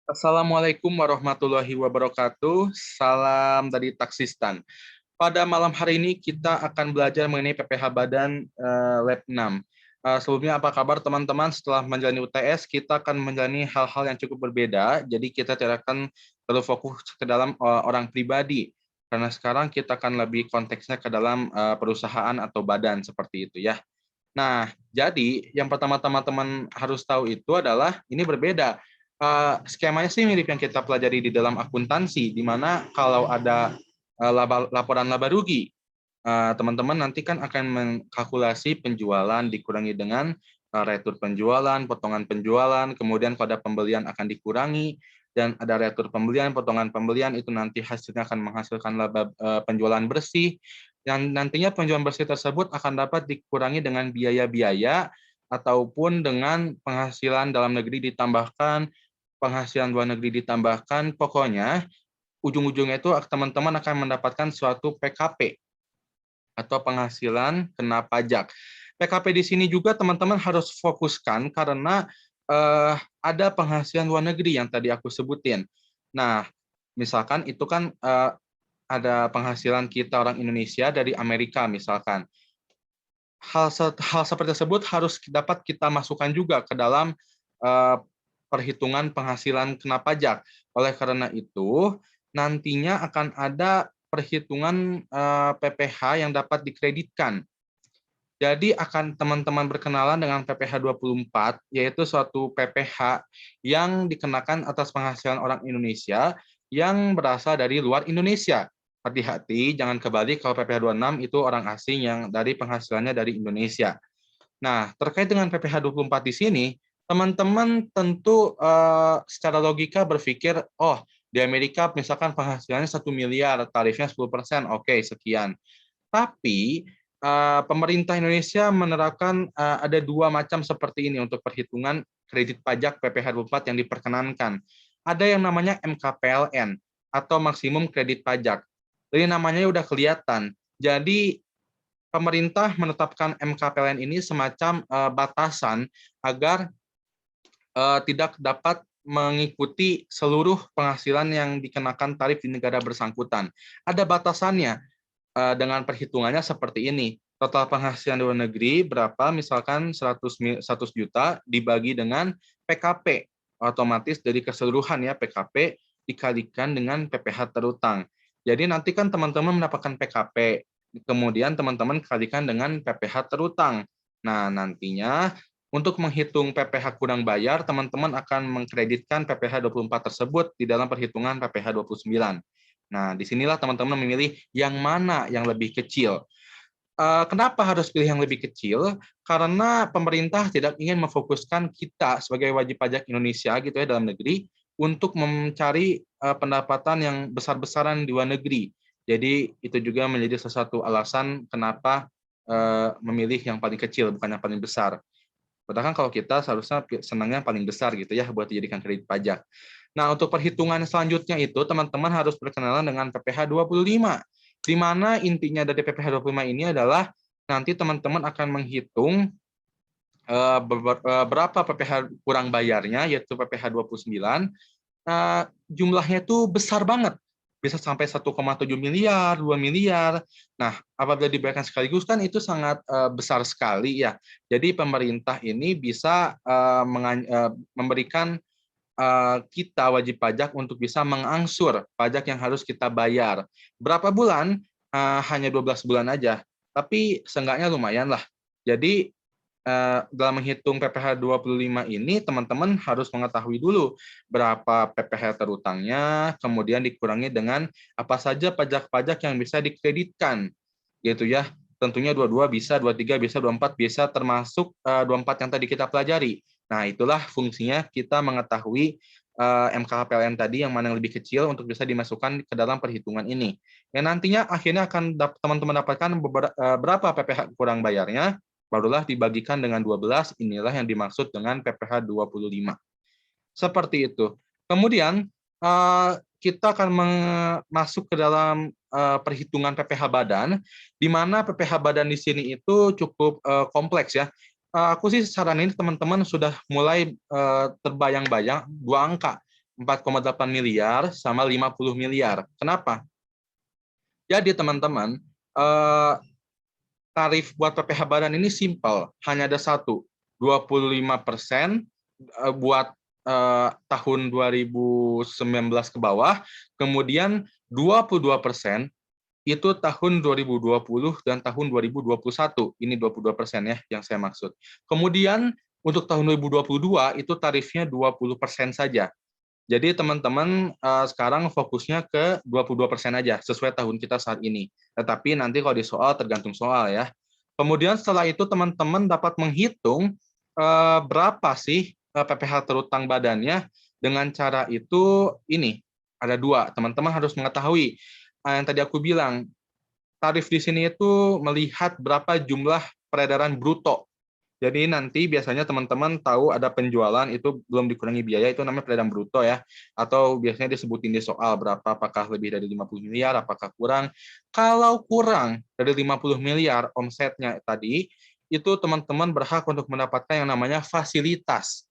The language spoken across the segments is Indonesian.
Assalamualaikum warahmatullahi wabarakatuh. Salam dari Taksistan. Pada malam hari ini kita akan belajar mengenai PPH Badan Lab 6. Sebelumnya apa kabar teman-teman? Setelah menjalani UTS, kita akan menjalani hal-hal yang cukup berbeda. Jadi kita tidak akan terlalu fokus ke dalam orang pribadi. Karena sekarang kita akan lebih konteksnya ke dalam perusahaan atau badan seperti itu ya. Nah, jadi yang pertama teman-teman harus tahu itu adalah ini berbeda. Skemanya sih mirip yang kita pelajari di dalam akuntansi, di mana kalau ada laporan laba rugi, teman-teman nanti kan akan mengkalkulasi penjualan dikurangi dengan retur penjualan, potongan penjualan, kemudian pada pembelian akan dikurangi, dan ada retur pembelian, potongan pembelian, itu nanti hasilnya akan menghasilkan laba penjualan bersih, yang nantinya penjualan bersih tersebut akan dapat dikurangi dengan biaya-biaya ataupun dengan penghasilan dalam negeri ditambahkan, penghasilan luar negeri ditambahkan, pokoknya ujung-ujungnya itu teman-teman akan mendapatkan suatu PKP atau penghasilan kena pajak. PKP di sini juga teman-teman harus fokuskan karena ada penghasilan luar negeri yang tadi aku sebutin. Nah, misalkan itu kan ada penghasilan kita orang Indonesia dari Amerika misalkan. Hal seperti tersebut harus dapat kita masukkan juga ke dalam eh, perhitungan penghasilan kena pajak. Oleh karena itu, nantinya akan ada perhitungan PPh yang dapat dikreditkan. Jadi akan teman-teman berkenalan dengan PPh 24, yaitu suatu PPh yang dikenakan atas penghasilan orang Indonesia yang berasal dari luar Indonesia. Hati-hati, jangan kebalik kalau PPh 26 itu orang asing yang dari penghasilannya dari Indonesia. Nah, terkait dengan PPh 24 di sini, teman-teman tentu secara logika berpikir, oh, di Amerika misalkan penghasilannya 1 miliar, tarifnya 10%, oke, sekian. Tapi pemerintah Indonesia menerapkan ada dua macam seperti ini untuk perhitungan kredit pajak PPh 24 yang diperkenankan. Ada yang namanya MKPLN atau maksimum kredit pajak. Jadi namanya udah kelihatan. Jadi pemerintah menetapkan MKPLN ini semacam batasan agar tidak dapat mengikuti seluruh penghasilan yang dikenakan tarif di negara bersangkutan. Ada batasannya dengan perhitungannya seperti ini. Total penghasilan di luar negeri berapa? Misalkan 100 juta dibagi dengan PKP. Otomatis dari keseluruhan ya PKP dikalikan dengan PPh terutang. Jadi nanti kan teman-teman mendapatkan PKP, kemudian teman-teman kalikan dengan PPh terutang. Nah, nantinya untuk menghitung PPh kurang bayar, teman-teman akan mengkreditkan PPh 24 tersebut di dalam perhitungan PPh 29. Nah, disinilah teman-teman memilih yang mana yang lebih kecil. Kenapa harus pilih yang lebih kecil? Karena pemerintah tidak ingin memfokuskan kita sebagai wajib pajak Indonesia gitu ya dalam negeri untuk mencari pendapatan yang besar-besaran di luar negeri. Jadi itu juga menjadi salah satu alasan kenapa memilih yang paling kecil bukan yang paling besar. Padahal kan kalau kita seharusnya senangnya paling besar gitu ya buat dijadikan kredit pajak. Nah, untuk perhitungan selanjutnya itu teman-teman harus berkenalan dengan PPh 25. Di mana intinya dari PPh 25 ini adalah nanti teman-teman akan menghitung berapa PPh kurang bayarnya, yaitu PPh 29. Jumlahnya itu besar banget. Bisa sampai 1,7 miliar, 2 miliar. Nah, apabila dibayarkan sekaligus kan itu sangat besar sekali ya. Jadi pemerintah ini bisa memberikan kita wajib pajak untuk bisa mengangsur pajak yang harus kita bayar. Berapa bulan? Hanya 12 bulan aja. Tapi seenggaknya lumayan lah. Jadi dalam menghitung PPh 25 ini, teman-teman harus mengetahui dulu berapa PPh terutangnya, kemudian dikurangi dengan apa saja pajak-pajak yang bisa dikreditkan. Gitu ya. Tentunya 22 bisa, 23 bisa, 24 bisa, termasuk 24 yang tadi kita pelajari. Nah, itulah fungsinya kita mengetahui MKPLN tadi yang mana yang lebih kecil untuk bisa dimasukkan ke dalam perhitungan ini. Yang nantinya akhirnya akan teman-teman dapatkan berapa PPh kurang bayarnya, barulah dibagikan dengan 12, inilah yang dimaksud dengan PPh 25. Seperti itu. Kemudian kita akan masuk ke dalam perhitungan PPh badan, di mana PPh badan di sini itu cukup kompleks ya. Aku sih saranin teman-teman sudah mulai terbayang-bayang dua angka. 4,8 miliar sama 50 miliar. Kenapa? Jadi teman-teman, tarif buat PPh Badan ini simpel, hanya ada satu, 25% buat tahun 2019 ke bawah, kemudian 22% itu tahun 2020 dan tahun 2021. Ini 22% ya yang saya maksud. Kemudian untuk tahun 2022 itu tarifnya 20% saja. Jadi teman-teman sekarang fokusnya ke 22% aja sesuai tahun kita saat ini. Tetapi nanti kalau di soal tergantung soal ya. Kemudian setelah itu teman-teman dapat menghitung berapa sih PPh terutang badannya. Dengan cara itu ini ada dua. Teman-teman harus mengetahui yang tadi aku bilang, tarif di sini itu melihat berapa jumlah peredaran bruto. Jadi nanti biasanya teman-teman tahu ada penjualan itu belum dikurangi biaya, itu namanya peredaran bruto ya. Atau biasanya disebutin di soal berapa, apakah lebih dari 50 miliar, apakah kurang. Kalau kurang dari 50 miliar omsetnya tadi, itu teman-teman berhak untuk mendapatkan yang namanya fasilitas.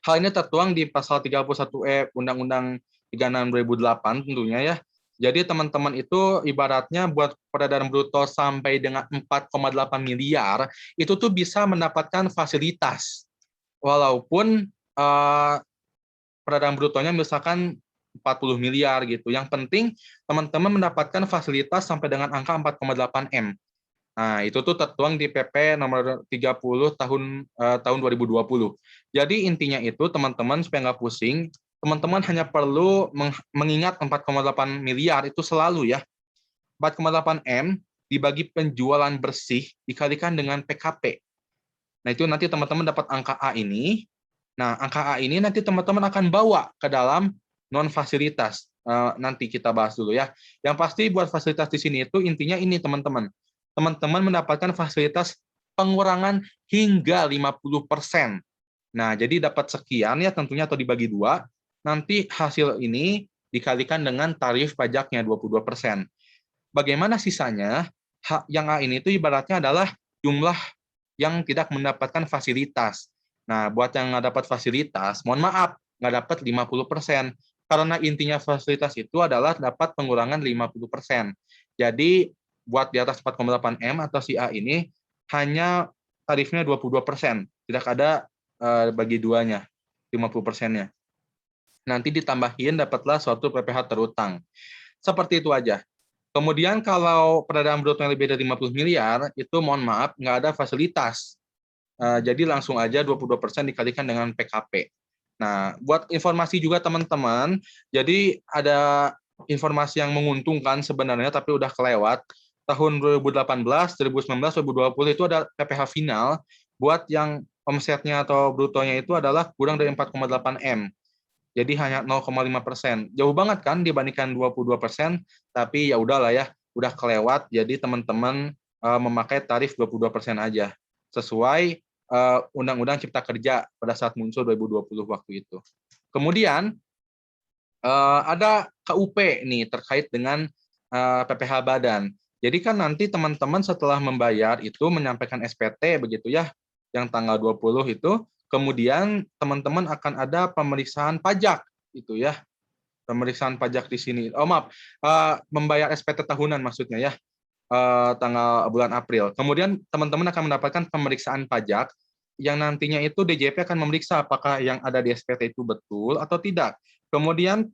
Hal ini tertuang di pasal 31E Undang-Undang 36 2008 tentunya ya. Jadi teman-teman itu ibaratnya buat peredaran bruto sampai dengan 4,8 miliar, itu tuh bisa mendapatkan fasilitas. Walaupun peredaran brutonya misalkan 40 miliar gitu. Yang penting teman-teman mendapatkan fasilitas sampai dengan angka 4,8 M. Nah, itu tuh tertuang di PP nomor 30 tahun 2020. Jadi intinya itu teman-teman supaya nggak pusing, teman-teman hanya perlu mengingat 4,8 miliar itu selalu ya. 4,8 M dibagi penjualan bersih dikalikan dengan PKP. Nah, itu nanti teman-teman dapat angka A ini. Nah, angka A ini nanti teman-teman akan bawa ke dalam non fasilitas. Nanti kita bahas dulu ya. Yang pasti buat fasilitas di sini itu intinya ini teman-teman. Teman-teman mendapatkan fasilitas pengurangan hingga 50%. Nah, jadi dapat sekian ya tentunya atau dibagi dua. Nanti hasil ini dikalikan dengan tarif pajaknya 22%. Bagaimana sisanya? Yang A ini itu ibaratnya adalah jumlah yang tidak mendapatkan fasilitas. Nah, buat yang nggak dapat fasilitas, mohon maaf, nggak dapat 50%. Karena intinya fasilitas itu adalah dapat pengurangan 50%. Jadi, buat di atas 4,8 M atau si A ini, hanya tarifnya 22%. Tidak ada bagi duanya, 50%-nya. Nanti ditambahin dapatlah suatu PPh terutang. Seperti itu aja. Kemudian kalau peredaran bruto yang lebih dari 50 miliar, itu mohon maaf, nggak ada fasilitas. Jadi langsung aja 22% dikalikan dengan PKP. Nah, buat informasi juga teman-teman, jadi ada informasi yang menguntungkan sebenarnya, tapi udah kelewat. Tahun 2018, 2019, 2020 itu ada PPh final, buat yang omsetnya atau brutonya itu adalah kurang dari 4,8 M. Jadi hanya 0,5%. Jauh banget kan dibandingkan 22%, tapi ya udahlah ya, udah kelewat. Jadi teman-teman memakai tarif 22% aja. Sesuai Undang-Undang Cipta Kerja pada saat muncul 2020 waktu itu. Kemudian ada KUP nih terkait dengan PPh Badan. Jadi kan nanti teman-teman setelah membayar itu menyampaikan SPT begitu ya, yang tanggal 20 itu, kemudian teman-teman akan ada pemeriksaan pajak itu ya. Pemeriksaan pajak di sini. Oh maaf, membayar SPT tahunan maksudnya ya, tanggal bulan April. Kemudian teman-teman akan mendapatkan pemeriksaan pajak yang nantinya itu DJP akan memeriksa apakah yang ada di SPT itu betul atau tidak. Kemudian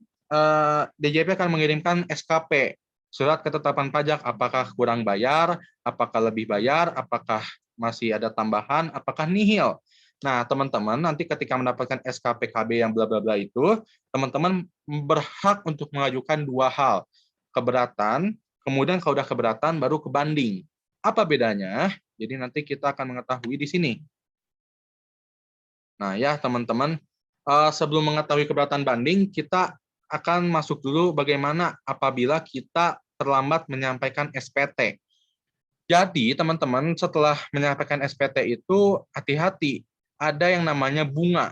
DJP akan mengirimkan SKP, surat ketetapan pajak, apakah kurang bayar, apakah lebih bayar, apakah masih ada tambahan, apakah nihil. Nah, teman-teman nanti ketika mendapatkan SKPKB yang bla bla bla itu, teman-teman berhak untuk mengajukan dua hal. Keberatan, kemudian kalau udah keberatan baru ke banding. Apa bedanya? Jadi nanti kita akan mengetahui di sini. Nah, ya teman-teman, sebelum mengetahui keberatan banding, kita akan masuk dulu bagaimana apabila kita terlambat menyampaikan SPT. Jadi, teman-teman, setelah menyampaikan SPT itu hati-hati, ada yang namanya bunga.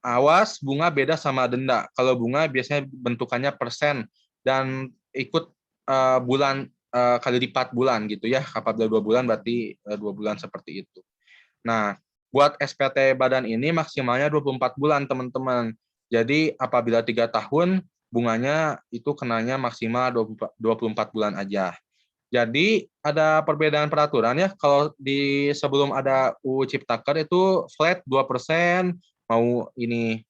Awas, bunga beda sama denda. Kalau bunga biasanya bentukannya persen dan ikut bulan kali lipat bulan gitu ya. Apabila 2 bulan berarti 2 bulan seperti itu. Nah, buat SPT badan ini maksimalnya 24 bulan, teman-teman. Jadi apabila 3 tahun, bunganya itu kenanya maksimal 24 bulan aja. Jadi ada perbedaan peraturan ya, kalau di sebelum ada UU Ciptaker itu flat 2%, mau ini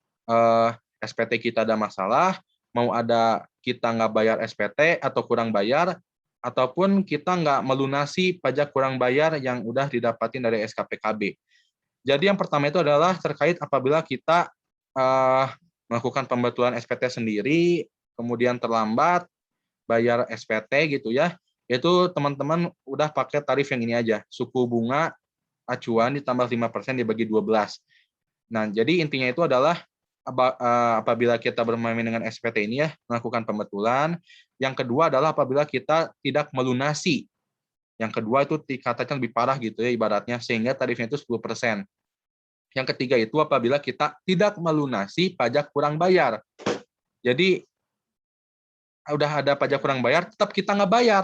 SPT kita ada masalah, mau ada kita nggak bayar SPT atau kurang bayar, ataupun kita nggak melunasi pajak kurang bayar yang udah didapatin dari SKPKB. Jadi yang pertama itu adalah terkait apabila kita eh, melakukan pembetulan SPT sendiri, kemudian terlambat bayar SPT gitu ya, itu teman-teman udah pakai tarif yang ini aja, suku bunga acuan ditambah 5% dibagi 12. Nah, jadi intinya itu adalah apabila kita bermain dengan SPT ini ya, melakukan pembetulan. Yang kedua adalah apabila kita tidak melunasi. Yang kedua itu dikatakan lebih parah gitu ya ibaratnya, sehingga tarifnya itu 10%. Yang ketiga itu apabila kita tidak melunasi pajak kurang bayar. Jadi udah ada pajak kurang bayar, tetap kita nggak bayar.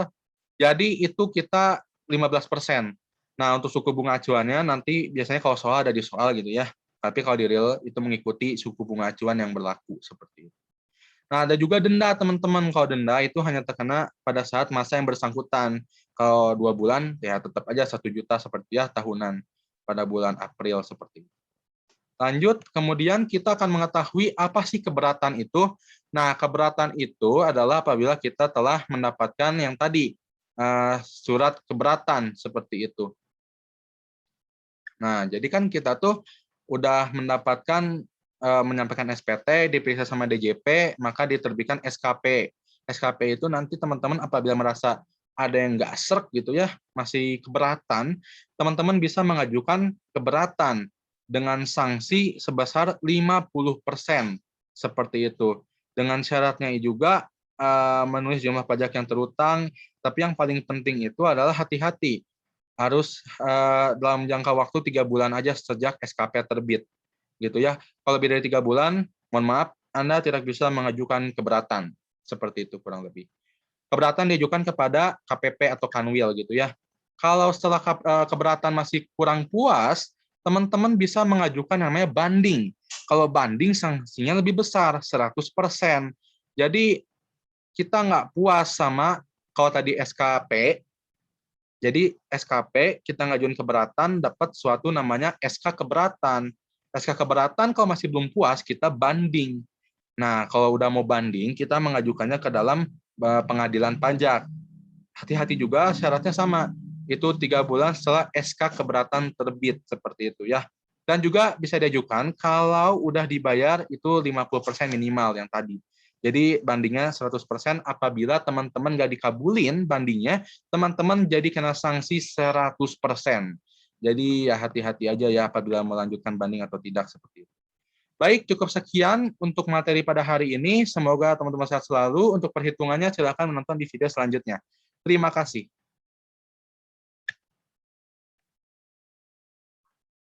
Jadi itu kita 15%. Nah, untuk suku bunga acuannya nanti biasanya kalau soal ada di soal gitu ya. Tapi kalau di real itu mengikuti suku bunga acuan yang berlaku seperti itu. Nah, ada juga denda teman-teman. Kalau denda itu hanya terkena pada saat masa yang bersangkutan. Kalau 2 bulan ya tetap aja 1 juta seperti ya tahunan pada bulan April seperti itu. Lanjut, kemudian kita akan mengetahui apa sih keberatan itu. Nah, keberatan itu adalah apabila kita telah mendapatkan yang tadi, surat keberatan seperti itu. Nah, jadi kan kita tuh udah mendapatkan menyampaikan SPT, diperiksa sama DJP, maka diterbitkan SKP. SKP itu nanti teman-teman apabila merasa ada yang nggak serk gitu ya, masih keberatan, teman-teman bisa mengajukan keberatan dengan sanksi sebesar 50%, seperti itu. Dengan syaratnya juga menulis jumlah pajak yang terutang, tapi yang paling penting itu adalah hati-hati harus dalam jangka waktu 3 bulan aja sejak SKP terbit, gitu ya. Kalau lebih dari 3 bulan, mohon maaf, Anda tidak bisa mengajukan keberatan, seperti itu kurang lebih. Keberatan diajukan kepada KPP atau Kanwil gitu ya. Kalau setelah keberatan masih kurang puas, teman-teman bisa mengajukan yang namanya banding. Kalau banding sanksinya lebih besar, 100%. Jadi kita nggak puas sama kalau tadi SKP, jadi SKP kita ngajuin keberatan dapat suatu namanya SK keberatan. SK keberatan kalau masih belum puas kita banding. Nah, kalau udah mau banding kita mengajukannya ke dalam pengadilan pajak. Hati-hati juga syaratnya sama. Itu 3 bulan setelah SK keberatan terbit seperti itu ya. Dan juga bisa diajukan kalau udah dibayar itu 50% minimal yang tadi. Jadi bandingnya 100% apabila teman-teman nggak dikabulin bandingnya, teman-teman jadi kena sanksi 100%. Jadi ya hati-hati aja ya apabila melanjutkan banding atau tidak seperti itu. Baik, cukup sekian untuk materi pada hari ini. Semoga teman-teman sehat selalu. Untuk perhitungannya silakan menonton di video selanjutnya. Terima kasih.